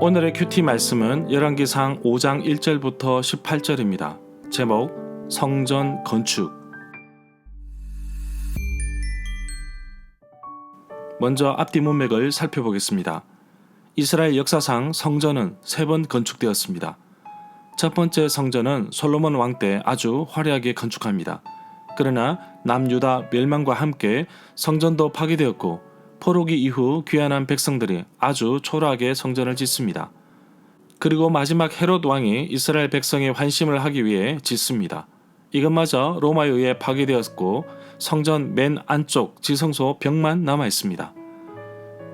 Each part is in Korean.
오늘의 큐티 말씀은 열왕기상 5장 1절부터 18절입니다. 제목 성전 건축. 먼저 앞뒤 문맥을 살펴보겠습니다. 이스라엘 역사상 성전은 3번 건축되었습니다. 첫 번째 성전은 솔로몬 왕 때 아주 화려하게 건축합니다. 그러나 남유다 멸망과 함께 성전도 파괴되었고 포로기 이후 귀환한 백성들이 아주 초라하게 성전을 짓습니다. 그리고 마지막 헤롯 왕이 이스라엘 백성의 환심을 하기 위해 짓습니다. 이것마저 로마에 의해 파괴되었고 성전 맨 안쪽 지성소 벽만 남아 있습니다.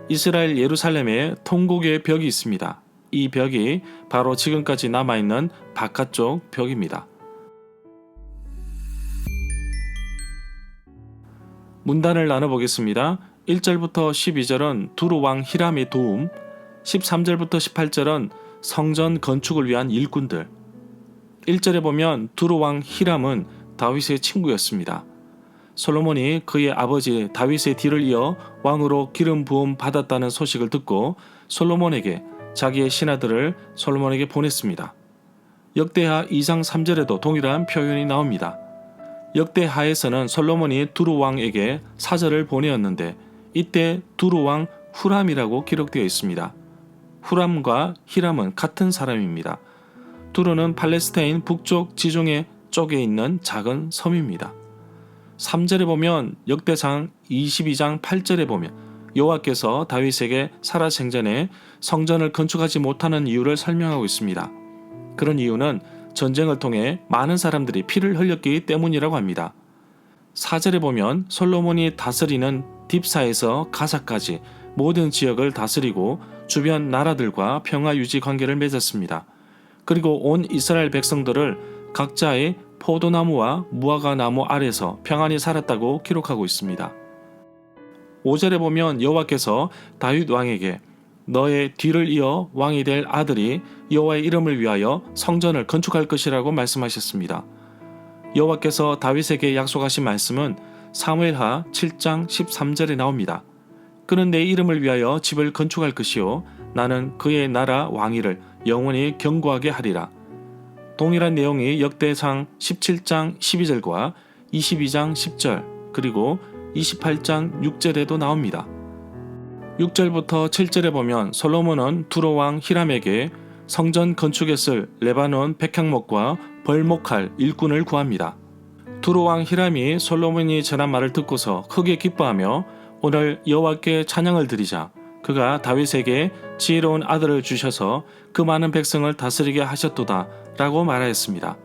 이스라엘 예루살렘에 통곡의 벽이 있습니다. 이 벽이 바로 지금까지 남아있는 바깥쪽 벽입니다. 문단을 나눠보겠습니다. 1절부터 12절은 두루왕 히람의 도움, 13절부터 18절은 성전 건축을 위한 일꾼들. 1절에 보면 두루왕 히람은 다윗의 친구였습니다. 솔로몬이 그의 아버지 다윗의 뒤를 이어 왕으로 기름 부음 받았다는 소식을 듣고 솔로몬에게 자기의 신하들을 솔로몬에게 보냈습니다. 역대하 2장 3절에도 동일한 표현이 나옵니다. 역대하에서는 솔로몬이 두루왕에게 사절을 보내었는데 이때 두루왕 후람이라고 기록되어 있습니다. 후람과 히람은 같은 사람입니다. 두루는 팔레스타인 북쪽 지중해 쪽에 있는 작은 섬입니다. 3절에 보면 역대상 22장 8절에 보면 여호와께서 다윗에게 살아생전에 성전을 건축하지 못하는 이유를 설명하고 있습니다. 그런 이유는 전쟁을 통해 많은 사람들이 피를 흘렸기 때문이라고 합니다. 4절에 보면 솔로몬이 다스리는 딥사에서 가사까지 모든 지역을 다스리고 주변 나라들과 평화 유지 관계를 맺었습니다. 그리고 온 이스라엘 백성들을 각자의 포도나무와 무화과 나무 아래서 평안히 살았다고 기록하고 있습니다. 5절에 보면 여호와께서 다윗 왕에게 너의 뒤를 이어 왕이 될 아들이 여호와의 이름을 위하여 성전을 건축할 것이라고 말씀하셨습니다. 여호와께서 다윗에게 약속하신 말씀은 사무엘하 7장 13절에 나옵니다. 그는 내 이름을 위하여 집을 건축할 것이요 나는 그의 나라 왕위를 영원히 견고하게 하리라. 동일한 내용이 역대상 17장 12절과 22장 10절 그리고 28장 6절에도 나옵니다. 6절부터 7절에 보면 솔로몬은 두로왕 히람에게 성전 건축에 쓸 레바논 백향목과 벌목할 일꾼을 구합니다. 두로왕 히람이 솔로몬이 전한 말을 듣고서 크게 기뻐하며 오늘 여호와께 찬양을 드리자. 그가 다윗에게 지혜로운 아들을 주셔서 그 많은 백성을 다스리게 하셨도다 라고 말하였습니다.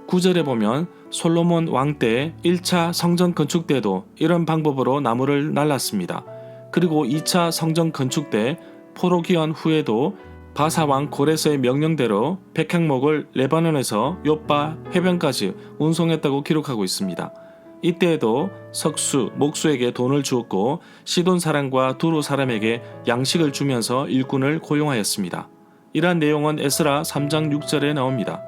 9절에 보면 솔로몬 왕 때 1차 성전 건축 때도 이런 방법으로 나무를 날랐습니다. 그리고 2차 성전 건축 때 포로 귀환 후에도 바사왕 고레스의 명령대로 백향목을 레바논에서 욥바 해변까지 운송했다고 기록하고 있습니다. 이때에도 석수, 목수에게 돈을 주었고 시돈 사람과 두루 사람에게 양식을 주면서 일꾼을 고용하였습니다. 이러한 내용은 에스라 3장 6절에 나옵니다.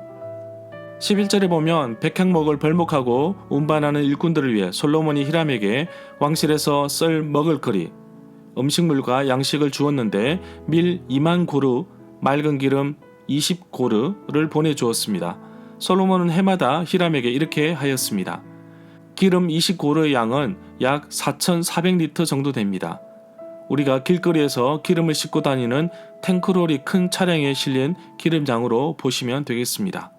11절에 보면 백향목을 벌목하고 운반하는 일꾼들을 위해 솔로몬이 히람에게 왕실에서 쓸 먹을 거리, 음식물과 양식을 주었는데 밀 2만 고르, 맑은 기름 20고르를 보내주었습니다. 솔로몬은 해마다 히람에게 이렇게 하였습니다. 기름 20고르의 양은 약 4,400리터 정도 됩니다. 우리가 길거리에서 기름을 싣고 다니는 탱크롤이 큰 차량에 실린 기름장으로 보시면 되겠습니다.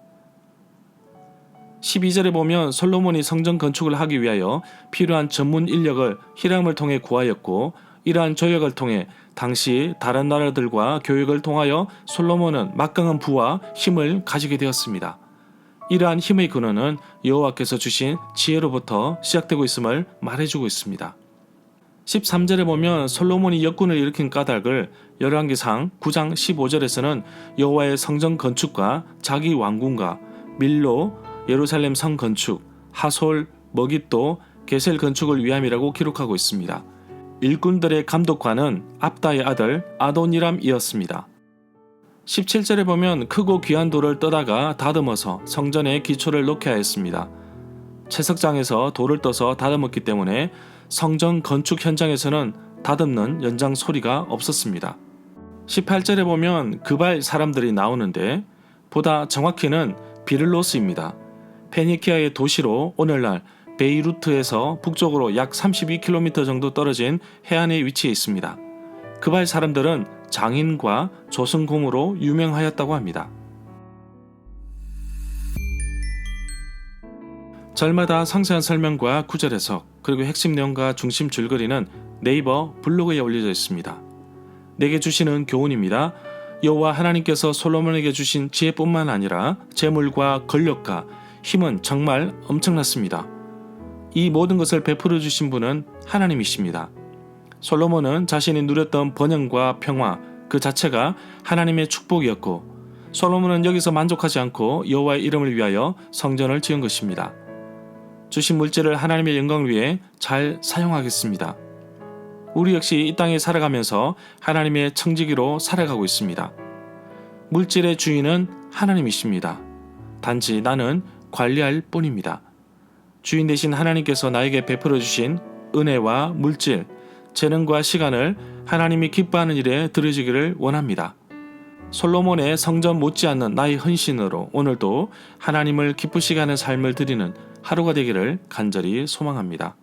12절에 보면 솔로몬이 성전 건축을 하기 위하여 필요한 전문 인력을 히람을 통해 구하였고 이러한 조약을 통해 당시 다른 나라들과 교역을 통하여 솔로몬은 막강한 부와 힘을 가지게 되었습니다. 이러한 힘의 근원은 여호와께서 주신 지혜로부터 시작되고 있음을 말해주고 있습니다. 13절에 보면 솔로몬이 역군을 일으킨 까닭을 열왕기상 9장 15절에서는 여호와의 성전 건축과 자기 왕궁과 밀로, 예루살렘 성 건축, 하솔, 머깃도, 게셀 건축을 위함이라고 기록하고 있습니다. 일꾼들의 감독관은 압다의 아들 아도니람이었습니다. 17절에 보면 크고 귀한 돌을 떠다가 다듬어서 성전에 기초를 놓게 하였습니다. 채석장에서 돌을 떠서 다듬었기 때문에 성전 건축 현장에서는 다듬는 연장 소리가 없었습니다. 18절에 보면 그발 사람들이 나오는데 보다 정확히는 비를로스입니다. 페니키아의 도시로 오늘날 베이루트에서 북쪽으로 약 32km 정도 떨어진 해안에 위치해 있습니다. 그발 사람들은 장인과 조승공으로 유명하였다고 합니다. 절마다 상세한 설명과 구절 해석, 그리고 핵심 내용과 중심 줄거리는 네이버 블로그에 올려져 있습니다. 내게 주시는 교훈입니다. 여호와 하나님께서 솔로몬에게 주신 지혜뿐만 아니라 재물과 권력과 힘은 정말 엄청났습니다. 이 모든 것을 베풀어 주신 분은 하나님이십니다. 솔로몬은 자신이 누렸던 번영과 평화 그 자체가 하나님의 축복이었고, 솔로몬은 여기서 만족하지 않고 여호와의 이름을 위하여 성전을 지은 것입니다. 주신 물질을 하나님의 영광을 위해 잘 사용하겠습니다. 우리 역시 이 땅에 살아가면서 하나님의 청지기로 살아가고 있습니다. 물질의 주인은 하나님이십니다. 단지 나는 관리할 뿐입니다. 주인 되신 하나님께서 나에게 베풀어 주신 은혜와 물질, 재능과 시간을 하나님이 기뻐하는 일에 들여지기를 원합니다. 솔로몬의 성전 못지않는 나의 헌신으로 오늘도 하나님을 기쁘시게 하는 삶을 드리는 하루가 되기를 간절히 소망합니다.